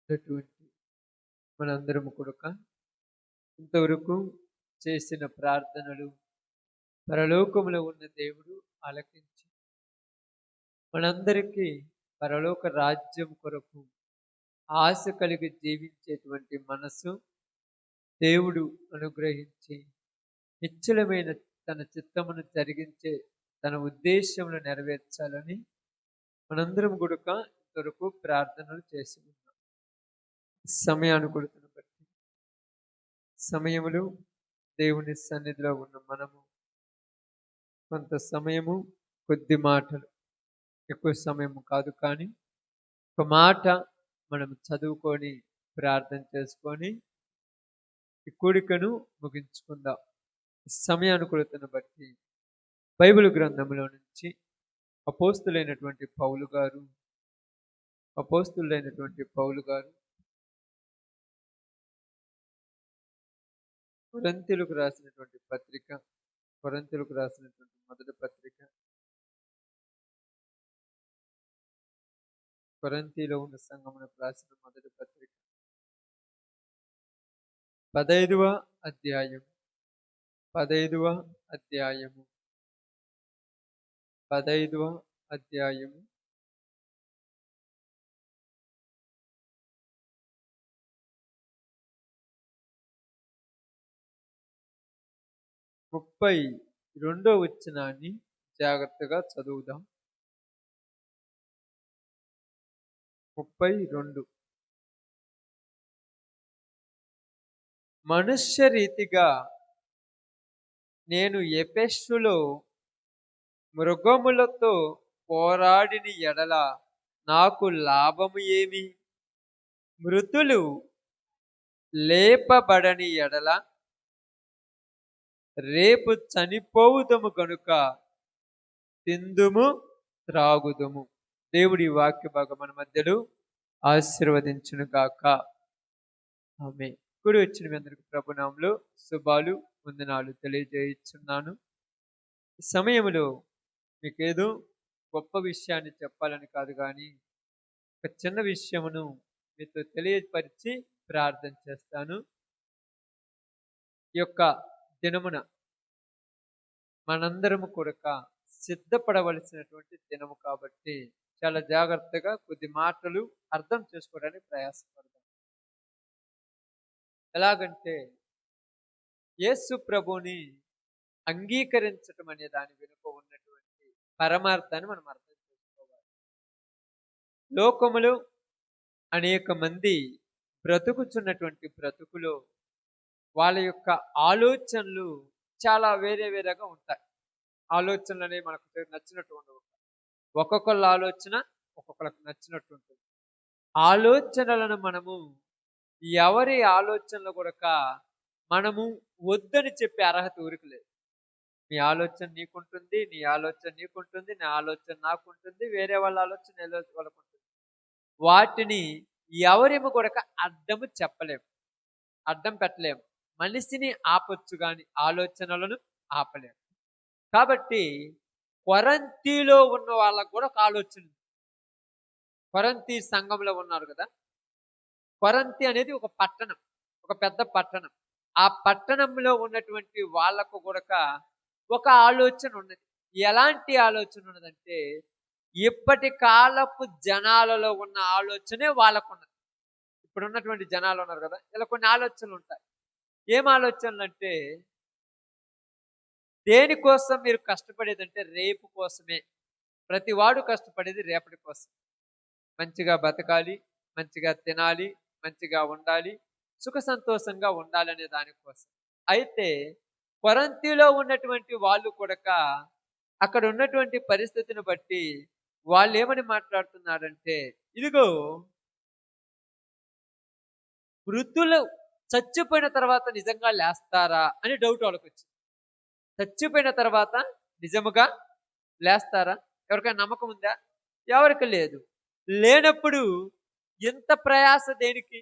ఉన్నటువంటి మనందరము కొడుక ఇంతవరకు చేసిన ప్రార్థనలు పరలోకములో ఉన్న దేవుడు ఆలకించి మనందరికీ పరలోక రాజ్యం కొరకు ఆశ కలిగి జీవించేటువంటి మనసు దేవుడు అనుగ్రహించి నిశ్చలమైన తన చిత్తమును జరిగించే తన ఉద్దేశమును నెరవేర్చాలని మనందరం గుడుక ఇంతవరకు ప్రార్థనలు చేసి ఉన్నాం. సమయానుకూలతను బట్టి సమయములు దేవుని సన్నిధిలో ఉన్న మనము కొంత సమయము కొద్ది మాటలు, ఎక్కువ సమయము కాదు కానీ ఒక మాట మనం చదువుకొని ప్రార్థన చేసుకొని ఈ కూడికను ముగించుకుందాం. సమయానుకూలతను బట్టి బైబిల్ గ్రంథంలో నుంచి అపోస్తులైనటువంటి పౌలు గారు కొరింథీయులకు రాసినటువంటి పత్రిక, కొరింథీయులకు రాసినటువంటి మొదటి పత్రిక, కొరింథీలో ఉన్న సంఘమునకు రాసిన మొదటి పత్రిక 15వ అధ్యాయము 15వ అధ్యాయము 32వ వచనాన్ని జాగ్రత్తగా చదువుదాం. 32 మనుష్య రీతిగా నేను ఎఫెసులో మృగములతో పోరాడిన ఎడల నాకు లాభము ఏమి? మృతులు లేపబడని ఎడల రేపు చనిపోవుదము గనుక తిందుము త్రాగుదుము. దేవుడి వాక్య భాగం మన మధ్యలో ఆశీర్వదించును గాక. ఆమేన్. కూడి వచ్చిన మీ అందరికి ప్రభునామములో శుభాలు వందనాలు తెలియజేయుచున్నాను. ఈ సమయంలో మీకేదో గొప్ప విషయాన్ని చెప్పాలని కాదు కానీ ఒక చిన్న విషయమును మీతో తెలియపరిచి ప్రార్థన చేస్తాను. ఈ యొక్క దినమున మనందరము కూడా సిద్ధపడవలసినటువంటి దినము కాబట్టి చాలా జాగ్రత్తగా కొద్ది మాటలు అర్థం చేసుకోవడానికి ప్రయాసపడదాం. ఎలాగంటే యేసు ప్రభుని అంగీకరించటం అనే దాని వెనుక ఉన్నటువంటి పరమార్థాన్ని మనం అర్థం చేసుకోవాలి. లోకములో అనేక మంది బ్రతుకుచున్నటువంటి బ్రతుకులో వాళ్ళ యొక్క ఆలోచనలు చాలా వేరేగా ఉంటాయి. ఆలోచనలు అనేవి మనకు నచ్చినట్టు ఉండవు. ఒక్కొక్కళ్ళ ఆలోచన ఒక్కొక్కరికి నచ్చినట్టు ఉంటుంది. ఆలోచనలను మనము ఎవరి ఆలోచనలు కూడా మనము వద్దని చెప్పే అర్హత ఊరికి లేదు. నీ ఆలోచన నీకుంటుంది, నీ ఆలోచన నీకుంటుంది, నా ఆలోచన నాకుంటుంది, వేరే వాళ్ళ ఆలోచన వాళ్ళకు ఉంటుంది. వాటిని ఎవరేమో కూడా అడ్డము చెప్పలేము, అడ్డం పెట్టలేము. మనిషిని ఆపొచ్చు కానీ ఆలోచనలను ఆపలేము. కాబట్టి కొరింథీలో ఉన్న వాళ్ళకు కూడా ఒక ఆలోచన ఉంది. కొరింథీ సంఘంలో ఉన్నారు కదా. కొరింథీ అనేది ఒక పట్టణం, ఒక పెద్ద పట్టణం. ఆ పట్టణంలో ఉన్నటువంటి వాళ్ళకు కూడా ఒక ఆలోచన ఉన్నది. ఎలాంటి ఆలోచన ఉన్నదంటే ఇప్పటి కాలపు జనాలలో ఉన్న ఆలోచనే వాళ్ళకు ఉన్నది. ఇప్పుడు ఉన్నటువంటి జనాలు ఉన్నారు కదా, ఇలా కొన్ని ఆలోచనలు ఉంటాయి. ఏం ఆలోచనలు అంటే దేనికోసం మీరు కష్టపడేదంటే రేపు కోసమే. ప్రతి వాడు కష్టపడేది రేపటి కోసం. మంచిగా బతకాలి, మంచిగా తినాలి, మంచిగా ఉండాలి, సుఖ సంతోషంగా ఉండాలనే దానికోసం. అయితే కొరింథీలో ఉన్నటువంటి వాళ్ళు కూడా అక్కడ ఉన్నటువంటి పరిస్థితిని బట్టి వాళ్ళు ఏమని మాట్లాడుతున్నారంటే, ఇదిగో మృతులు చచ్చిపోయిన తర్వాత నిజంగా లేస్తారా అని డౌట్ వాళ్ళకి వచ్చింది. చచ్చిపోయిన తర్వాత నిజముగా లేస్తారా? ఎవరికైనా నమ్మకం ఉందా? ఎవరికి లేదు. లేనప్పుడు ఎంత ప్రయాస దేనికి?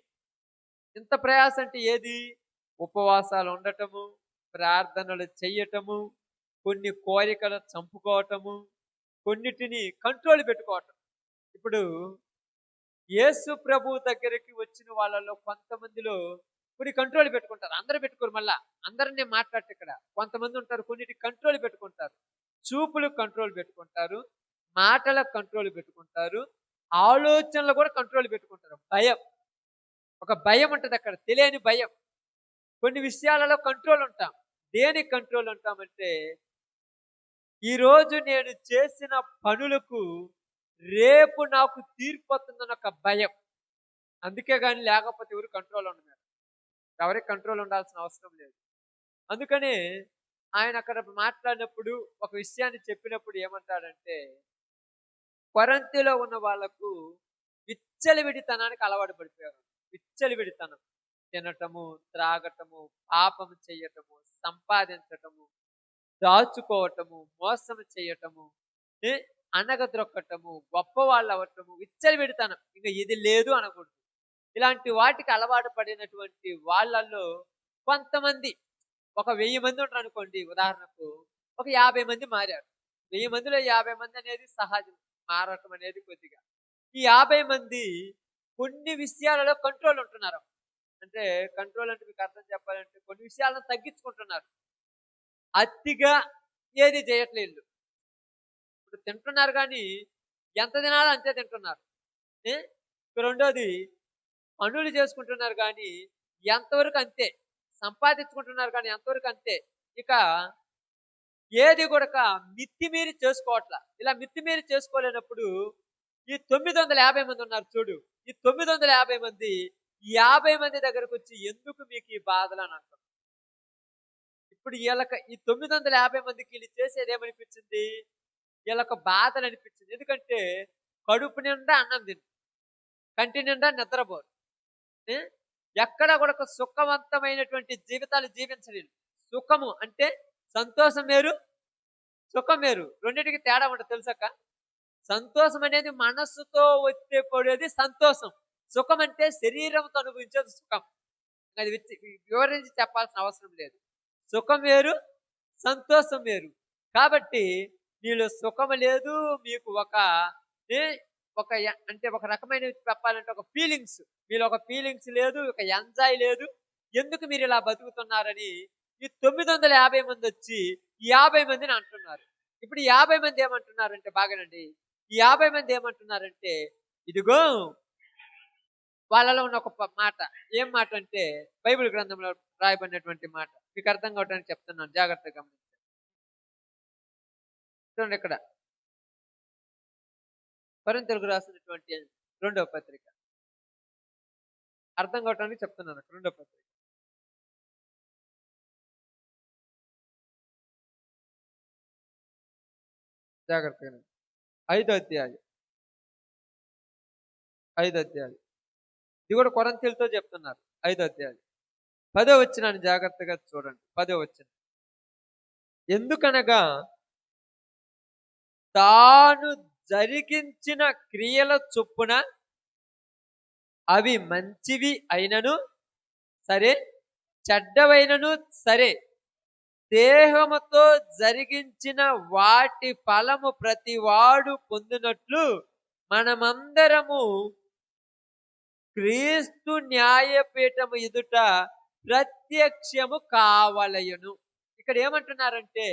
ఎంత ప్రయాస అంటే ఏది? ఉపవాసాలు ఉండటము, ప్రార్థనలు చెయ్యటము, కొన్ని కోరికలు చంపుకోవటము, కొన్నిటిని కంట్రోల్ పెట్టుకోవటం. ఇప్పుడు యేసు ప్రభు దగ్గరికి వచ్చిన వాళ్ళలో కొంతమందిలో కొన్ని కంట్రోల్ పెట్టుకుంటారు. అందరూ పెట్టుకోరు మళ్ళా. అందరిని మాట్లాడట ఇక్కడ. కొంతమంది ఉంటారు కొన్నిటికి కంట్రోల్ పెట్టుకుంటారు. చూపులకు కంట్రోల్ పెట్టుకుంటారు. మాటలకు కంట్రోల్ పెట్టుకుంటారు. ఆలోచనలు కూడా కంట్రోల్ పెట్టుకుంటారు. భయం. ఒక భయం ఉంటదక్కడ. తెలియని భయం. కొన్ని విషయాలలో కంట్రోల్ ఉంటాం. దేనికి కంట్రోల్ ఉంటామంటే, ఈరోజు నేను చేసిన పనులకు రేపు నాకు తీర్పొస్తుందన్న ఒక భయం. అందుకే గాని లేకపోతే ఎవరు కంట్రోల్ ఉండరు. ఎవరికి కంట్రోల్ ఉండాల్సిన అవసరం లేదు. అందుకనే ఆయన అక్కడ మాట్లాడినప్పుడు ఒక విషయాన్ని చెప్పినప్పుడు ఏమంటాడంటే, కొరింథీలో ఉన్న వాళ్ళకు విచ్చలవిడితనానికి అలవాటు పడిపోయారు. విచ్చలవిడితనం. తినటము, త్రాగటము, పాపము చెయ్యటము, సంపాదించటము, దాచుకోవటము, మోసం చేయటము, ఏ అనగద్రొక్కటము, గొప్పవాళ్ళు అవ్వటము, విచ్చలవిడితనం. ఇంక ఇది లేదు అనకూడదు. ఇలాంటి వాటికి అలవాటు పడినటువంటి వాళ్ళల్లో కొంతమంది, ఒక 1000 మంది ఉంటారు అనుకోండి ఉదాహరణకు, ఒక 50 మంది మారారు. 1000 మందిలో 50 మంది అనేది సహజం. మారటం అనేది కొద్దిగా. ఈ 50 మంది కొన్ని విషయాలలో కంట్రోల్ ఉంటున్నారు. అంటే కంట్రోల్ అంటే మీకు అర్థం చెప్పాలంటే కొన్ని విషయాలను తగ్గించుకుంటున్నారు. అతిగా ఏది చేయట్లేదు. ఇప్పుడు తింటున్నారు గానీ, ఎంత తినాలో అంతే తింటున్నారు. ఏ రెండోది పనులు చేసుకుంటున్నారు గానీ, ఎంతవరకు అంతే. సంపాదించుకుంటున్నారు కానీ ఎంతవరకు అంతే. ఇక ఏది గూడక మితిమీరి చేసుకోవట్ల. ఇలా మితిమీరి చేసుకోలేనప్పుడు ఈ 950 మంది ఉన్నారు చూడు. ఈ 950 మంది, ఈ 50 మంది దగ్గరకొచ్చి ఎందుకు మీకు ఈ బాధలని అంటారు. ఇప్పుడు ఈ 950 మందికి ఈళ్ళు చేసేదేమనిపించింది? ఈళ్ళొక బాధలనిపించింది. ఎందుకంటే కడుపు నిండా అన్నం తినరు. కంటి నిండా నిద్రపోరు. ఏ? ఎక్కడ కూడా ఒక సుఖవంతమైనటువంటి జీవితాలు జీవించలేరు. సుఖము అంటే సంతోషం వేరు, సుఖం వేరు. రెండిటికి తేడా ఉంటది తెలుసక్క? సంతోషం అనేది మనస్సుతో వచ్చేపడేది సంతోషం. సుఖం అంటే శరీరంతో అనుభవించేది సుఖం. అది వివరించి చెప్పాల్సిన అవసరం లేదు. సుఖం వేరు, సంతోషం వేరు. కాబట్టి మీలో సుఖం లేదు, మీకు ఒక ఏ ఒక అంటే ఒక రకమైనవి చెప్పాలంటే ఒక ఫీలింగ్స్. మీలో ఒక ఫీలింగ్స్ లేదు, ఒక ఎంజాయ్ లేదు. ఎందుకు మీరు ఇలా బతుకుతున్నారని ఈ 950 మంది వచ్చి ఈ 50 మందిని అంటున్నారు. ఇప్పుడు ఈ 50 మంది ఏమంటున్నారంటే బాగానండి. ఈ 50 మంది ఏమంటున్నారంటే, ఇదిగో వాళ్ళలో ఉన్న ఒక మాట. ఏం మాట అంటే బైబిల్ గ్రంథంలో రాయబడినటువంటి మాట. మీకు అర్థం కావడానికి చెప్తున్నాను. జాగ్రత్తగా గమనించండి. చూడండి ఇక్కడ కొరింథీయులకు రాసినటువంటి 2వ పత్రిక. అర్థం కావడానికి చెప్తున్నాను. 2వ పత్రిక. జాగ్రత్తగా 5వ అధ్యాయం. 5వ అధ్యాయం. ఇది కూడా కొరింథీయులతో చెప్తున్నారు. 5వ అధ్యాయం. 10వ వచనాన్ని జాగ్రత్తగా చూడండి. 10వ వచనం. ఎందుకనగా తాను జరిగించిన క్రియల చొప్పున అవి మంచివి అయినను సరే, చెడ్డవైనను సరే, దేహముతో జరిగించిన వాటి ఫలము ప్రతివాడు పొందినట్లు మనమందరము క్రీస్తు న్యాయపీఠము ఎదుట ప్రత్యక్షము కావలయును. ఇక్కడ ఏమంటున్నారంటే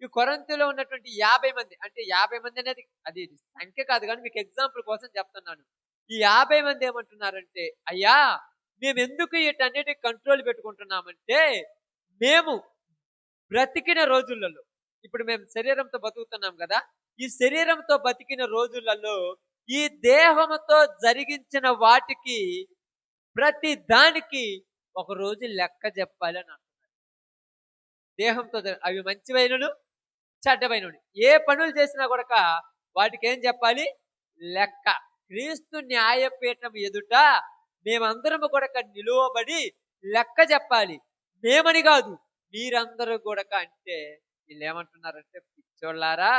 ఈ కొరింథీలో ఉన్నటువంటి 50 మంది, అంటే 50 మంది అనేది అది సంఖ్య కాదు కానీ మీకు ఎగ్జాంపుల్ కోసం చెప్తున్నాను. ఈ 50 మంది ఏమంటున్నారంటే, అయ్యా మేమెందుకు వీటన్నిటికి కంట్రోల్ పెట్టుకుంటున్నామంటే, మేము బ్రతికిన రోజులలో, ఇప్పుడు మేము శరీరంతో బతుకుతున్నాం కదా, ఈ శరీరంతో బతికిన రోజులలో ఈ దేహముతో జరిగించిన వాటికి ప్రతి దానికి ఒక రోజు లెక్క చెప్పాలి అని అంటున్నారు. దేహంతో అవి మంచివైనను చెడ్డవైనను ఏ పనులు చేసినా కూడా వాటికి ఏం చెప్పాలి? లెక్క. క్రీస్తు న్యాయపీఠం ఎదుట మేమందరము కూడా నిలువబడి లెక్క చెప్పాలి. మేమని కాదు, మీరందరూ కూడా. అంటే వీళ్ళు ఏమంటున్నారంటే, పిచ్చోళ్ళారా,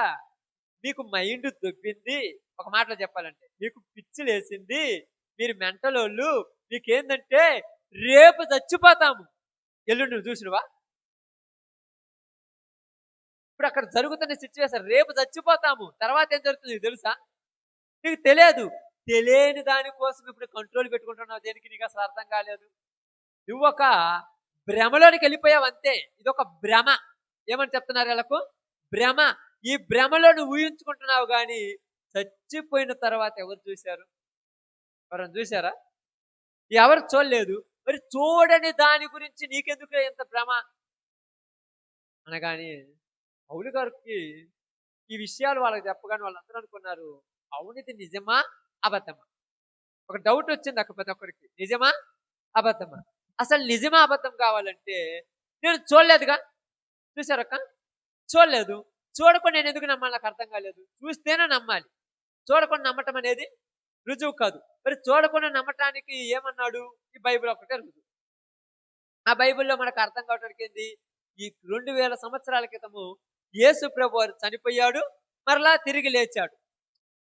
మీకు మైండ్ దొబ్బింది. ఒక మాటలో చెప్పాలంటే మీకు పిచ్చి లేసింది, మీరు మెంటలోళ్ళు. మీకేందంటే రేపు చచ్చిపోతాము, ఎల్లుండి నువ్వు చూసినవా? ఇప్పుడు అక్కడ జరుగుతున్న సిచ్యువేషన్, రేపు చచ్చిపోతాము, తర్వాత ఏం జరుగుతుంది తెలుసా? నీకు తెలియదు. తెలియని దానికోసం ఇప్పుడు కంట్రోల్ పెట్టుకుంటున్నావు దేనికి? నీకు అసలు అర్థం కాలేదు. నువ్వు ఒక భ్రమలోనికి వెళ్ళిపోయావు అంతే. ఇదొక భ్రమ. ఏమని చెప్తున్నారు వీళ్ళకు? భ్రమ. ఈ భ్రమలో నువ్వు ఊహించుకుంటున్నావు గాని చచ్చిపోయిన తర్వాత ఎవరు చూశారు? ఎవరైనా చూశారా? ఎవరు చూడలేదు. మరి చూడని దాని గురించి నీకెందుకు ఇంత భ్రమ అనగానే పౌలు గారికి ఈ విషయాలు వాళ్ళకి చెప్పగానే వాళ్ళందరూ అనుకున్నారు, అవును ఇది నిజమా అబద్ధమా? ఒక డౌట్ వచ్చింది అక్క ప్రతి ఒక్కరికి. నిజమా అబద్ధమా? అసలు నిజమా అబద్ధం కావాలంటే నేను చూడలేదుగా. చూసారక్క? చూడలేదు. చూడకుండా నేను ఎందుకు నమ్మాలి? నాకు అర్థం కాలేదు. చూస్తేనే నమ్మాలి. చూడకుండా నమ్మటం అనేది రుజువు కాదు. మరి చూడకుండా నమ్మటానికి ఏమన్నాడు? ఈ బైబిల్ ఒకటే రుజువు. ఆ బైబిల్లో మనకు అర్థం కావడానికి ఏంది? ఈ 2000 సంవత్సరాల క్రితము యేసు ప్రభు వారు చనిపోయాడు, మరలా తిరిగి లేచాడు.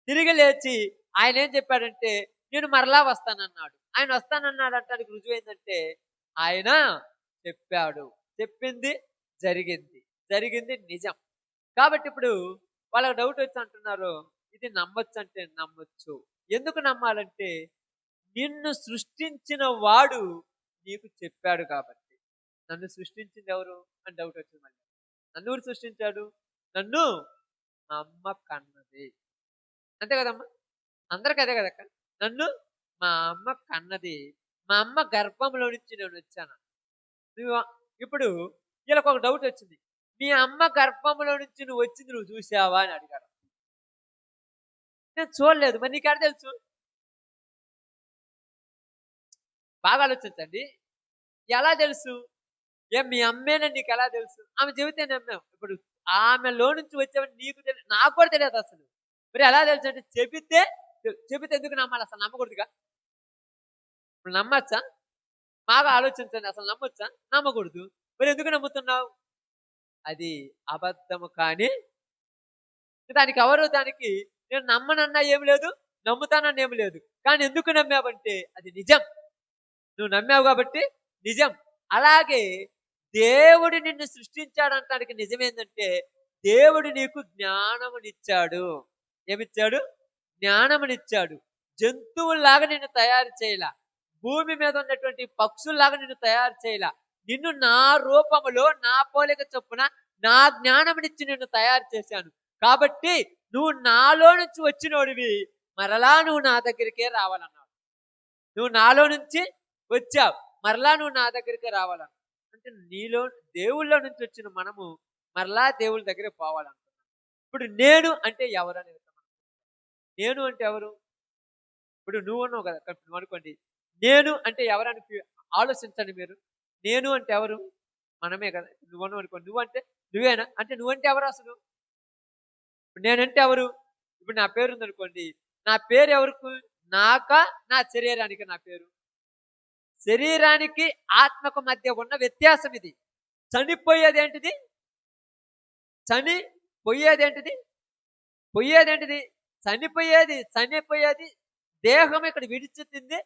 తిరిగి లేచి ఆయన ఏం చెప్పాడంటే నేను మరలా వస్తానన్నాడు. ఆయన వస్తానన్నాడు అంటానికి రుజువు ఏంటంటే ఆయన చెప్పాడు. చెప్పింది జరిగింది. జరిగింది నిజం. కాబట్టి ఇప్పుడు వాళ్ళకి డౌట్ వచ్చి అంటున్నారు, ఇది నమ్మొచ్చు అంటే నమ్మొచ్చు. ఎందుకు నమ్మాలంటే నిన్ను సృష్టించిన వాడు నీకు చెప్పాడు కాబట్టి. నన్ను సృష్టించింది ఎవరు అని డౌట్ వచ్చింది మళ్ళీ. నన్ను ఎవరు సృష్టించాడు? నన్ను మా అమ్మ కన్నది. అంతే కదమ్మా? అందరికి అదే కదక్క. నన్ను మా అమ్మ కన్నది. మా అమ్మ గర్భంలో నుంచి నేను వచ్చాను. నువ్వు ఇప్పుడు వీళ్ళకి ఒక డౌట్ వచ్చింది. మీ అమ్మ గర్భంలో నుంచి నువ్వు వచ్చింది నువ్వు చూసావా అని అడిగాడు. నేను చూడలేదు. మరి నీకు ఎక్కడ తెలుసు? బాగా ఆలోచించండి. ఎలా తెలుసు? ఏం మీ అమ్మేనని నీకు ఎలా తెలుసు? ఆమె చెబితే నమ్మాం. ఇప్పుడు ఆమెలో నుంచి వచ్చామని నీకు తెలియదు, నాకు కూడా తెలియదు అసలు. మరి ఎలా తెలుసు అంటే చెబితే ఎందుకు నమ్మాలి? అసలు నమ్మకూడదుగా. ఇప్పుడు నమ్మచ్చా? బాగా ఆలోచించండి. అసలు నమ్మొచ్చా? నమ్మకూడదు. మరి ఎందుకు నమ్ముతున్నావు? అది అబద్ధము కానీ దానికి నేను నమ్మనన్నా ఏమి లేదు, నమ్ముతానన్నా ఏమి లేదు. కానీ ఎందుకు నమ్మావంటే అది నిజం. నువ్వు నమ్మావు కాబట్టి నిజం. అలాగే దేవుడు నిన్ను సృష్టించాడంటానికి నిజమేందంటే దేవుడు నీకు జ్ఞానమునిచ్చాడు. ఏమిచ్చాడు? జ్ఞానమునిచ్చాడు. జంతువుల్లాగా నిన్ను తయారు చేయలా. భూమి మీద ఉన్నటువంటి పక్షుల్లాగా నిన్ను తయారు చేయలా. నిన్ను నా రూపములో నా పోలిక చొప్పున నా జ్ఞానమునిచ్చి నిన్ను తయారు చేశాను. కాబట్టి నువ్వు నాలో నుంచి వచ్చినోడివి, మరలా నువ్వు నా దగ్గరికే రావాలన్నాడు. నువ్వు నాలో నుంచి వచ్చావు, మరలా నువ్వు నా దగ్గరికే రావాలన్నాడు. అంటే నీలో దేవుళ్ళ నుంచి వచ్చిన మనము మరలా దేవుళ్ళ దగ్గరికి పోవాలనుకున్నాం. ఇప్పుడు నేను అంటే ఎవరు అనేది నేను అంటే ఎవరు? ఇప్పుడు నువ్వు ఉన్నావు కదా, నువ్వు అనుకోండి. నేను అంటే ఎవరని ఆలోచించండి మీరు. నేను అంటే ఎవరు? మనమే కదా. నువ్వు అనుకోండి. నువ్వంటే నువ్వేనా? అంటే నువ్వంటే ఎవరు అసలు? ఇప్పుడు నేనంటే ఎవరు? ఇప్పుడు నా పేరు ఉందనుకోండి. నా పేరు ఎవరికి? నాకా నా శరీరానికి నా పేరు? శరీరానికి ఆత్మకు మధ్య ఉన్న వ్యత్యాసం ఇది. చనిపోయేదేంటిది? చనిపోయేదేంటిది? పోయేదేంటిది? చనిపోయేది దేహం ఇక్కడ విడిచితుంది,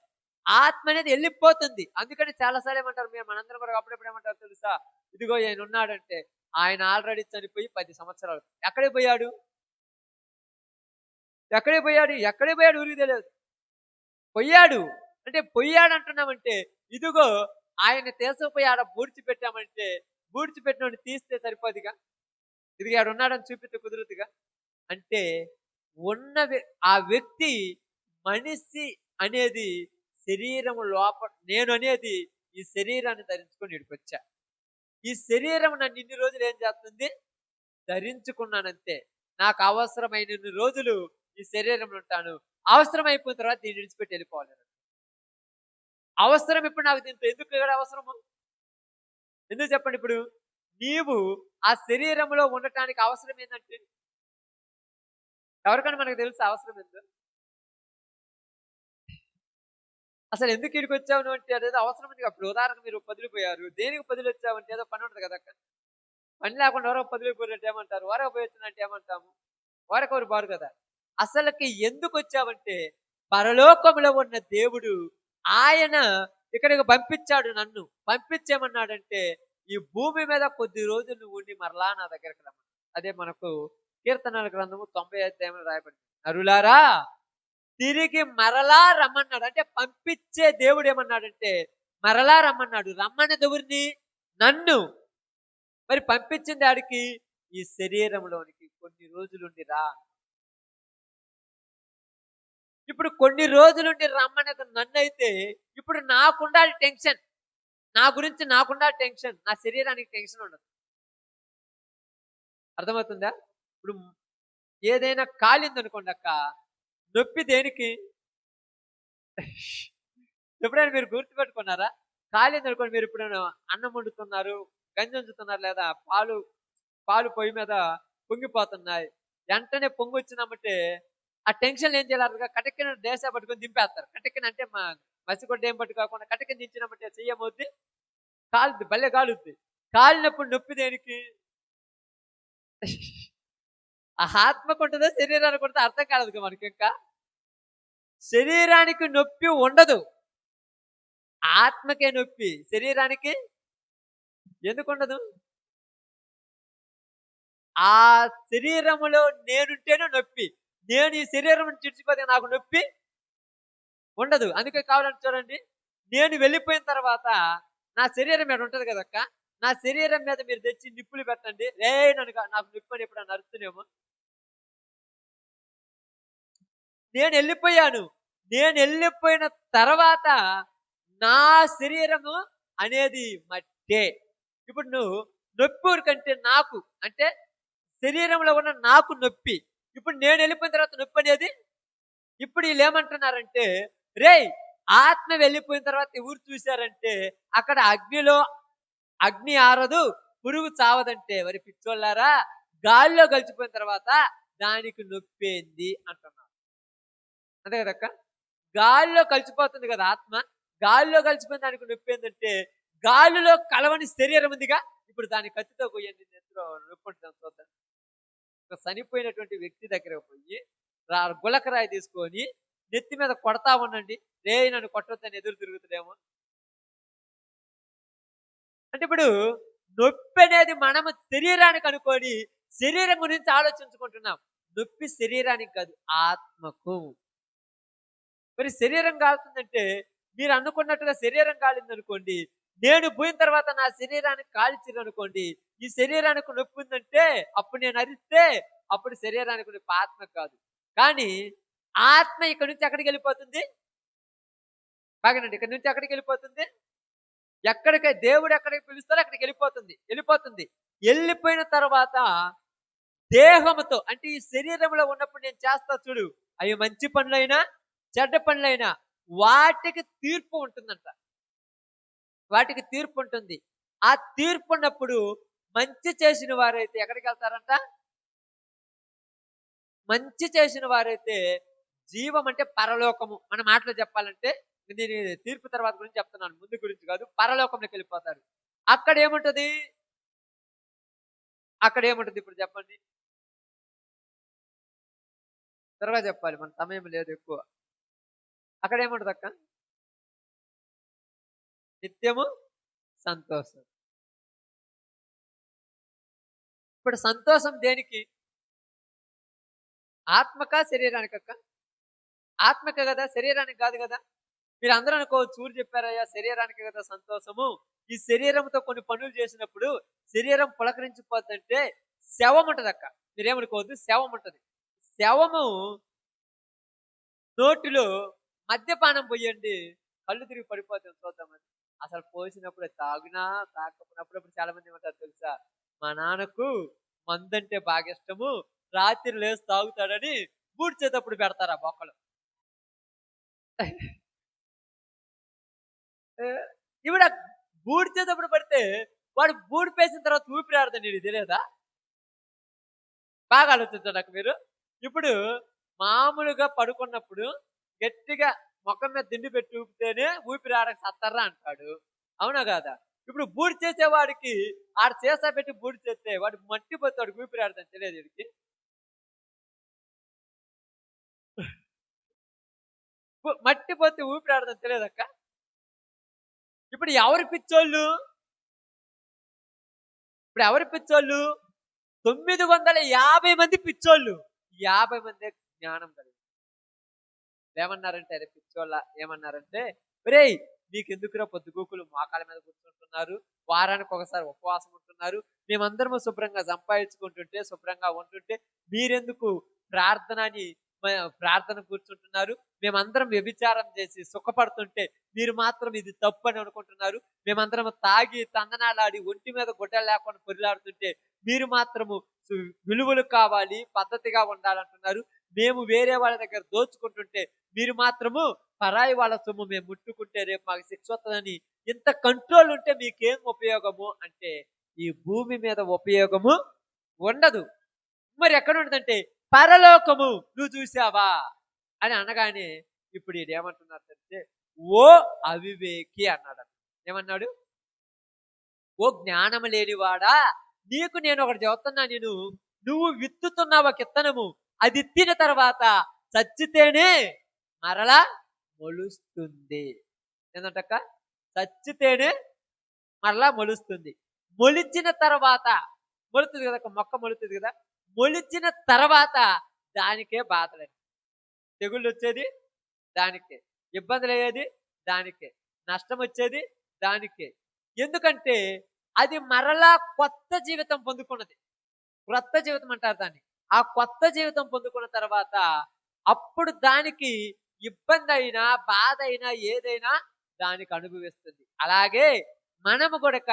ఆత్మ అనేది వెళ్ళిపోతుంది. అందుకని చాలాసార్లు ఏమంటారు, మనందరం కూడా అప్పుడెప్పుడు ఏమంటారు తెలుసా? ఇదిగో ఆయన ఉన్నాడంటే ఆయన ఆల్రెడీ చనిపోయి 10 సంవత్సరాలు. ఎక్కడికి పోయాడు? ఎక్కడికి పోయాడు? ఊరికి తెలియదు. పోయాడు అంటే పోయాడు అంటున్నామంటే ఇదిగో ఆయన తీసుకుపోయి ఆడ బూడ్చిపెట్టినోడిని తీస్తే సరిపోదుగా. ఇదిగో ఆడ ఉన్నాడని చూపిస్తే కుదురుతుగా. అంటే ఆ వ్యక్తి మనిషి అనేది శరీరం లోపల, నేను అనేది ఈ శరీరాన్ని ధరించుకొని ఇక్కడికొచ్చా. ఈ శరీరం నన్ను ఇన్ని రోజులు ఏం చేస్తుంది? ధరించుకున్నానంతే. నాకు అవసరమైన రోజులు ఈ శరీరంలో ఉంటాను. అవసరం అయిపోయిన తర్వాత దీన్ని విడిచిపెట్టి వెళ్ళిపోవాలి. అవసరం ఇప్పుడు నాకు దీంతో ఎందుకు అవసరము? ఎందుకు చెప్పండి? ఇప్పుడు నీవు ఆ శరీరంలో ఉండటానికి అవసరం ఏంటంటే ఎవరికైనా మనకు తెలుసు అవసరం ఏందో? అసలు ఎందుకు ఇక్కడికి వచ్చావు నువ్వు అంటే అదేదో అవసరం ఉంది. అప్పుడు ఉదాహరణకు మీరు వదిలిపోయారు. దేనికి వదిలిచ్చావంటే ఏదో పని ఉంటుంది కదా. పని లేకుండా ఎవరో వదిలిపోయినట్టు ఏమంటారు? వారకు పోయి వచ్చినట్టు ఏమంటాము? వారెవరు బారు కదా. అసలుకి ఎందుకు వచ్చావంటే పరలోకంలో ఉన్న దేవుడు ఆయన ఇక్కడికి పంపించాడు. నన్ను పంపించేమన్నాడంటే ఈ భూమి మీద కొద్ది రోజులు ఉండి మరలా నా దగ్గరికి రమ్మన్నాడు. అదే మనకు కీర్తనల గ్రంథము 90 అధ్యాయంలో రాయబడింది. నరులారా తిరిగి మరలా రమ్మన్నాడు. అంటే పంపించే దేవుడు ఏమన్నాడంటే మరలా రమ్మన్నాడు. రమ్మన్నది ఎవరిని? నన్ను. మరి పంపించింది ఆడికి ఈ శరీరంలోనికి కొన్ని రోజులుండి రా. ఇప్పుడు కొన్ని రోజులుండి రమ్మన్నది నన్నైతే ఇప్పుడు నాకుండాలి టెన్షన్. నా గురించి నాకుండాలి టెన్షన్. నా శరీరానికి టెన్షన్ ఉండదు. అర్థమవుతుందా? ఇప్పుడు ఏదైనా కాలిందనుకోండి అక్క, నొప్పి దేనికి? ఎప్పుడైనా మీరు గుర్తుపెట్టుకున్నారా? కాలిందనుకోండి, మీరు ఎప్పుడైనా అన్నం వండుతున్నారు, గంజి వంచుతున్నారు, లేదా పాలు పాలు పొయ్యి మీద పొంగిపోతున్నాయి. వెంటనే పొంగొచ్చినామంటే ఆ టెన్షన్ ఏం చేయాలి? కటక్కిన డేసా పట్టుకొని దింపేస్తారు. కటక్కిన అంటే మసిగొడ్డ ఏం పట్టు కాకుండా కటక్కిన దించినామంటే చెయ్యమవుద్ది, కాలుద్ది, భలే కాలుద్ది. కాలినప్పుడు నొప్పి దేనికి? ఆ ఆత్మకు ఉంటుందో శరీరానికి ఉంటుందో అర్థం కాలేదు మనకి. ఇంకా శరీరానికి నొప్పి ఉండదు, ఆత్మకే నొప్పి. శరీరానికి ఎందుకు ఉండదు? ఆ శరీరములో నేనుంటేనే నొప్పి. నేను ఈ శరీరం చిడిచిపోతే నాకు నొప్పి ఉండదు. అందుకే కావాలంటే చూడండి, నేను వెళ్ళిపోయిన తర్వాత నా శరీరం మీద ఉంటది కదక్క, నా శరీరం మీద మీరు తెచ్చి నిప్పులు పెట్టండి, నాకు నొప్పి అని ఎప్పుడన్నా అరుస్తునేమో. నేను వెళ్ళిపోయాను. నేను వెళ్ళిపోయిన తర్వాత నా శరీరము అనేది మట్టే. ఇప్పుడు నువ్వు నొప్పి ఊరికంటే నాకు అంటే శరీరంలో ఉన్న నాకు నొప్పి. ఇప్పుడు నేను వెళ్ళిపోయిన తర్వాత నొప్పి అనేది, ఇప్పుడు వీళ్ళు ఏమంటున్నారంటే, రేయ్ ఆత్మ వెళ్ళిపోయిన తర్వాత ఎవరు చూశారంటే అక్కడ అగ్ని ఆరదు, పురుగు చావదంటే మరి పిచ్చోళ్ళారా, గాలిలో కలిసిపోయిన తర్వాత దానికి నొప్పేంది అంటున్నారు. అంతే కదక్క? గాలిలో కలిసిపోతుంది కదా ఆత్మ. గాలిలో కలిసిపోయిన దానికి నొప్పి ఏంటంటే గాలిలో కలవని శరీరం ఉందిగా, ఇప్పుడు దాని కత్తితో పోయండి, నెత్తిలో నొప్పి ఉంటుంది చూద్దాం. ఒక చనిపోయినటువంటి వ్యక్తి దగ్గరకు పోయి గులకరాయి తీసుకొని నెత్తి మీద కొడతా ఉండండి, రే నన్ను కొట్టొద్దని ఎదురు తిరుగుతుందేమో. అంటే ఇప్పుడు నొప్పి అనేది మనము శరీరానికి అనుకొని శరీరం గురించి ఆలోచించుకుంటున్నాం. నొప్పి శరీరానికి కాదు, ఆత్మకు. మరి శరీరం కాలుతుందంటే మీరు అనుకున్నట్టుగా శరీరం కాలిందనుకోండి, నేను పోయిన తర్వాత నా శరీరానికి కాల్చిరనుకోండి, ఈ శరీరానికి నొప్పి ఉందంటే అప్పుడు నేను అరిస్తే అప్పుడు శరీరానికి నొప్పి, ఆత్మకు కాదు. కానీ ఆత్మ ఇక్కడ నుంచి ఎక్కడికి వెళ్ళిపోతుంది? బాగానండి, ఇక్కడ నుంచి ఎక్కడికి వెళ్ళిపోతుంది? దేవుడు ఎక్కడికి పిలుస్తారో అక్కడికి వెళ్ళిపోతుంది. వెళ్ళిపోయిన తర్వాత దేహముతో అంటే ఈ శరీరంలో ఉన్నప్పుడు నేను చేస్తా చూడు, అవి మంచి పనులైనా చెడ్డ పనులైనా వాటికి తీర్పు ఉంటుందంట. వాటికి తీర్పు ఉంటుంది. ఆ తీర్పు ఉన్నప్పుడు మంచి చేసిన వారైతే ఎక్కడికి వెళ్తారంట? మంచి చేసిన వారైతే జీవం అంటే పరలోకము. మన మాటలో చెప్పాలంటే, నేను తీర్పు తర్వాత గురించి చెప్తున్నాను, ముందు గురించి కాదు. పరలోకంలోకి వెళ్ళిపోతారు. అక్కడ ఏముంటది? ఇప్పుడు చెప్పండి, త్వరగా చెప్పాలి, మన సమయం లేదు ఎక్కువ. అక్కడ ఏముంటది అక్క? నిత్యము సంతోషం. ఇప్పుడు సంతోషం దేనికి? ఆత్మకా శరీరానికక్క? ఆత్మకే కదా, శరీరానికి కాదు కదా. మీరు అందరూ అనుకోవచ్చు, ఊరు చెప్పారయ్యా శరీరానికి కదా సంతోషము, ఈ శరీరంతో కొన్ని పనులు చేసినప్పుడు శరీరం పులకరించిపోద్దంటే శవం ఉంటది అక్క. మీరేమనుకోవద్దు, శవం ఉంటది. శవము నోటిలో మద్యపానం పోయండి, కళ్ళు తిరిగి పడిపోతాం చూద్దామని. అసలు పోసినప్పుడు తాగినా తాకపోయినప్పుడు చాలా మంది ఏమంటారు తెలుసా, మా నాన్నకు మందంటే బాగా ఇష్టము, రాత్రి లేసి తాగుతాడని బూడ్చేటప్పుడు పెడతారు ఆ బొక్కలు. ఇవిడ బూడ్చేటప్పుడు పడితే వాడు బూడిపేసిన తర్వాత ఊపిరి ఆడతాడు, నీకు తెలియదా? బాగా ఆలోచించండి అక్క మీరు. ఇప్పుడు మామూలుగా పడుకున్నప్పుడు గట్టిగా ముఖం మీద దిండి పెట్టి ఊపితేనే ఊపిరి ఆడక సత్తర్రా అంటాడు, అవునా కాదా? ఇప్పుడు బూడి చేసేవాడికి ఆడ చేసా పెట్టి బూడి చేస్తే వాడు మట్టిపోతాడు, ఊపిరి ఆడతాను తెలియదు వీడికి. మట్టిపోతే ఊపిరి ఆడతాను తెలియదక్క. ఇప్పుడు ఎవరు పిచ్చోళ్ళు? 950 మంది పిచ్చోళ్ళు, 50 మంది జ్ఞానం కలిగి. ఏమన్నారంటే అరే పిచ్చోళ్ళ ఏమన్నారంటే, ఒరేయ్ మీకెందుకురా పొద్దుగూకులు మోకాళ్ళ మీద కూర్చుంటున్నారు, వారానికి ఒకసారి ఉపవాసం ఉంటున్నారు, మేమందరము శుభ్రంగా సంపాదించుకుంటుంటే శుభ్రంగా ఉంటుంటే మీరెందుకు ప్రార్థన అని ప్రార్థన కూర్చుంటున్నారు, మేమందరం వ్యభిచారం చేసి సుఖపడుతుంటే మీరు మాత్రం ఇది తప్పు అని అనుకుంటున్నారు, మేమందరం తాగి తందనాలాడి ఒంటి మీద గుడ్డలు లేకుండా పొరిలాడుతుంటే మీరు మాత్రము విలువలు కావాలి పద్ధతిగా ఉండాలంటున్నారు, మేము వేరే వాళ్ళ దగ్గర దోచుకుంటుంటే మీరు మాత్రము పరాయి వాళ్ళ సొమ్ము మేము ముట్టుకుంటే రేపు మాకు శిక్ష వస్తుందని ఇంత కంట్రోల్ ఉంటే మీకేం ఉపయోగము అంటే ఈ భూమి మీద ఉపయోగము ఉండదు. మరి ఎక్కడ ఉండదంటే పరలోకము నువ్వు చూసావా అని అనగానే ఇప్పుడు ఈడు ఏమంటున్నారంటే ఓ అవివేకి అన్నాడు. ఏమన్నాడు? ఓ జ్ఞానం లేనివాడా, నీకు నేను ఒకటి చెబుతున్నా, నేను నువ్వు విత్తుతున్నావు ఒక ఇత్తనము, అది ఇత్తిన తర్వాత చచ్చితేనే మరలా మొలుస్తుంది. ఏంటంటక్క? చచ్చితేనే మరలా మొలుస్తుంది. మొలిచిన తర్వాత మొలుతుంది కదా, మొక్క మొలుతుంది కదా, మొలిచిన తర్వాత దానికే బాధలండి. తెగుళ్ళు వచ్చేది దానికే, ఇబ్బందులు అయ్యేది దానికే, నష్టం వచ్చేది దానికే. ఎందుకంటే అది మరలా కొత్త జీవితం పొందుకున్నది. క్రొత్త జీవితం అంటారు దాన్ని. ఆ కొత్త జీవితం పొందుకున్న తర్వాత అప్పుడు దానికి ఇబ్బంది అయినా బాధ అయినా ఏదైనా దానికి అనుభవిస్తుంది. అలాగే మనము గొడక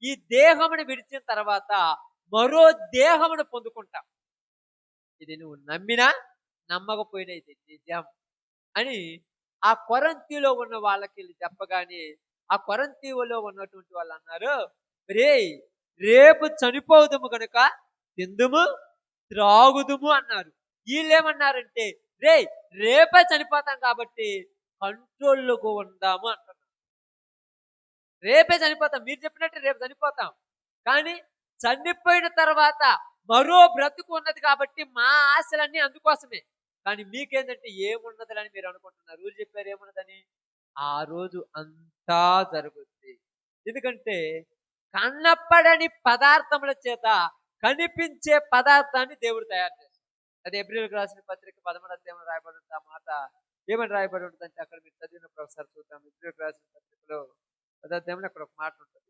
ఈ దేహమును విడిచిన తర్వాత మరో దేహమును పొందుకుంటాం. ఇది నువ్వు నమ్మినా నమ్మకపోయినా ఇది నిజం అని ఆ కొరంతిలో ఉన్న వాళ్ళకి చెప్పగానే ఆ కొరంతిలో ఉన్నటువంటి వాళ్ళు అన్నారు, రే రేపు చనిపోదుము కనుక తిందుము త్రాగుదుము అన్నారు. వీళ్ళేమన్నారంటే రే రేపే చనిపోతాం కాబట్టి కంట్రోల్లోకి ఉందాము అంటున్నారు. రేపే చనిపోతాం, మీరు చెప్పినట్టు రేపు చనిపోతాం, కానీ చనిపోయిన తర్వాత మరో బ్రతుకు ఉన్నది కాబట్టి మా ఆశలన్నీ అందుకోసమే. కానీ మీకేంటంటే ఏమున్నదని మీరు అనుకుంటున్నారు. ఊరు చెప్పారు ఏమున్నదని. ఆ రోజు అంతా జరుగుద్ది. ఎందుకంటే కనపడని పదార్థముల చేత కనిపించే పదార్థాన్ని దేవుడు తయారు చేస్తాడు. అది ఎబ్రిల్కి రాసిన పత్రిక 13వ అధ్యాయంలో రాయబడి ఉంటుంది. ఆ మాట ఏమని రాయబడి ఉంటుందంటే అక్కడ మీరు చదివినప్పుడు ఒకసారి చూద్దాం. ఎబ్రిల్కి రాసిన పత్రికలో 10వ అధ్యాయంలో అక్కడ ఒక మాట ఉంటుంది.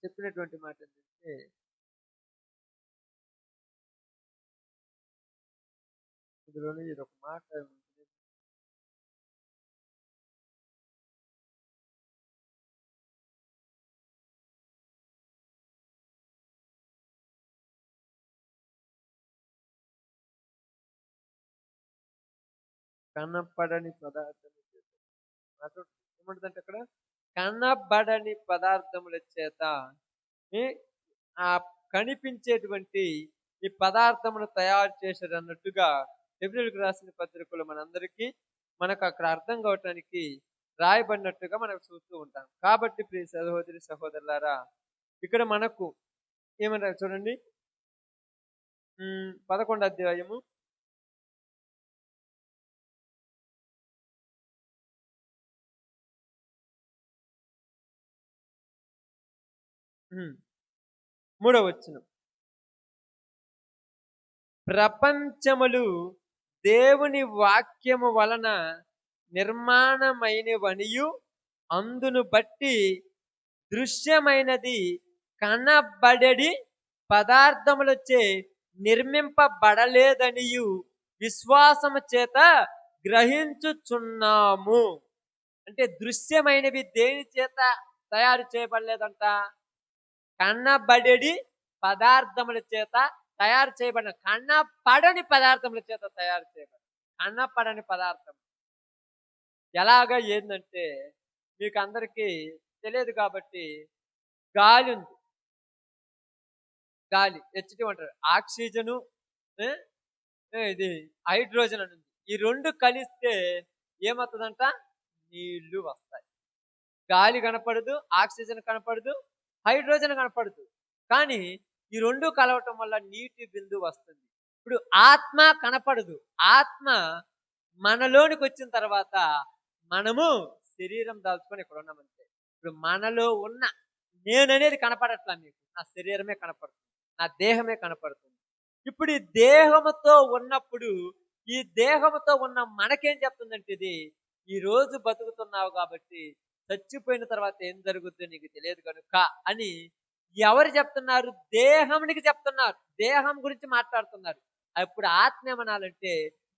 చెప్పినటువంటి మాట ఏంటంటే ఇందులోనే ఇది ఒక మాట కనపడని పదార్థం ఏమంటుందంటే అక్కడ కనబడని పదార్థముల చేత ఆ కనిపించేటువంటి ఈ పదార్థమును తయారు చేశారు అన్నట్టుగా ఎబ్రిల్కి రాసిన పత్రికలు మనందరికీ మనకు అక్కడ అర్థం కావటానికి రాయబడినట్టుగా మనకు చూస్తూ ఉంటాం. కాబట్టి ప్రియ సహోదరి సహోదరులారా, ఇక్కడ మనకు ఏమంటారు చూడండి, 11వ అధ్యాయము 3వ వచనం. ప్రపంచములు దేవుని వాక్యము వలన నిర్మాణమైనవనియు అందును బట్టి దృశ్యమైనది కనబడడి పదార్థములచే నిర్మింపబడలేదనియు విశ్వాసము చేత గ్రహించుచున్నాము. అంటే దృశ్యమైనవి దేని చేత తయారు చేయబడలేదంట? కనబడేడి పదార్థముల చేత తయారు చేయబడిన, కనపడని పదార్థముల చేత తయారు చేయబడిన. కనపడని పదార్థం ఎలాగా ఏంటంటే మీకు అందరికీ తెలియదు కాబట్టి గాలి ఉంది, గాలి H2 అంటారు, ఆక్సిజను ఇది హైడ్రోజన్ అని ఉంది. ఈ రెండు కలిస్తే ఏమవుతుందంట? నీళ్లు వస్తాయి. గాలి కనపడదు, ఆక్సిజన్ కనపడదు, హైడ్రోజన్ కనపడదు, కానీ ఈ రెండు కలవటం వల్ల నీటి బిందువు వస్తుంది. ఇప్పుడు ఆత్మ కనపడదు, ఆత్మ మనలోనికి వచ్చిన తర్వాత మనము శరీరం దాల్చుకొని ఇక్కడ ఉన్నామంటే ఇప్పుడు మనలో ఉన్న నేననేది కనపడట్లా మీకు. నా శరీరమే కనపడుతుంది. నా దేహమే కనపడుతుంది. ఇప్పుడు ఈ దేహముతో ఉన్నప్పుడు, ఈ దేహముతో ఉన్న మనకేం చెప్తుందంటే ఇది, ఈ రోజు బతుకుతున్నావు కాబట్టి, చచ్చిపోయిన తర్వాత ఏం జరుగుద్దో నీకు తెలియదు గనుక అని ఎవరు చెప్తున్నారు? దేహమునికి చెప్తున్నారు. దేహం గురించి మాట్లాడుతున్నారు. అప్పుడు ఆత్మ ఏమనాలంటే,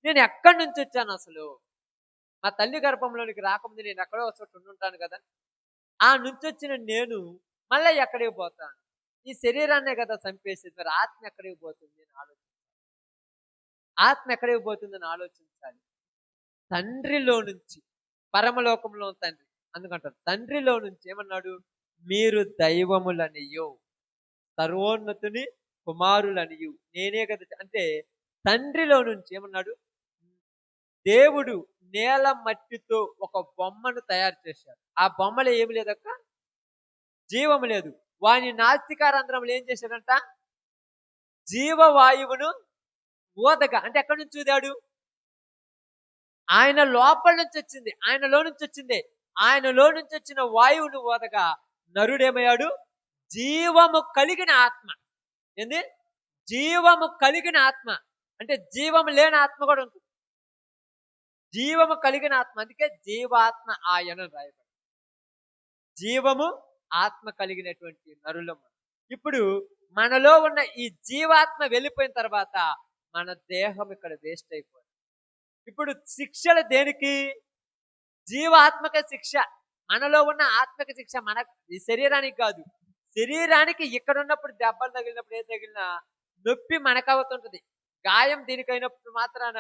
నేను ఎక్కడి నుంచొచ్చానసలు? మా తల్లి గర్భంలోనికి రాకముందు నేనెక్కడో ఒక చోట ఉండుంటాను గదా! ఆ నుంచొచ్చిన నేను మళ్ళా ఎక్కడికి పోతాను? ఈ శరీరాన్నే కదా చంపేసేది. మరి ఆత్మ ఎక్కడికి పోతుంది అని ఆత్మ ఎక్కడికి పోతుందని ఆలోచించాలి. తండ్రిలో నుంచి, పరమలోకంలో ఉన్న తండ్రి. అందుకంటారు తండ్రిలో నుంచి ఏమన్నాడు? మీరు దైవములనియు, సర్వోన్నతుని కుమారులనియు. నేనే కదా అంటే తండ్రిలో నుంచి ఏమన్నాడు? దేవుడు నేల మట్టితో ఒక బొమ్మను తయారు చేశాడు. ఆ బొమ్మలో ఏమి లేదక్క? జీవము లేదు. వాని నాసికారంధ్రములో ఏం చేశాడంట? జీవవాయువును ఊదగా, అంటే ఎక్కడి నుంచి ఊదాడు? ఆయన లోపల నుంచి వచ్చింది. ఆయనలో నుంచి వచ్చిందే. ఆయనలో నుంచి వచ్చిన వాయువును ఊదగా నరుడేమయ్యాడు? జీవము కలిగిన ఆత్మ. ఏంది? జీవము కలిగిన ఆత్మ. అంటే జీవము లేని ఆత్మ కూడా ఉంటుంది. జీవము కలిగిన ఆత్మ. అందుకే జీవాత్మ ఆయన రాయబడింది. జీవము ఆత్మ కలిగినటువంటి నరులము. ఇప్పుడు మనలో ఉన్న ఈ జీవాత్మ వెళ్ళిపోయిన తర్వాత మన దేహం ఇక్కడ వేస్ట్ అయిపోయింది. ఇప్పుడు శిక్షలు దేనికి? జీవాత్మక శిక్ష. మనలో ఉన్న ఆత్మక శిక్ష మన ఈ శరీరానికి కాదు. శరీరానికి ఇక్కడ ఉన్నప్పుడు దెబ్బలు తగిలినప్పుడు ఏ తగిలినా నొప్పి మనకు అవుతుంటది. గాయం దీనికైనప్పుడు మాత్రాన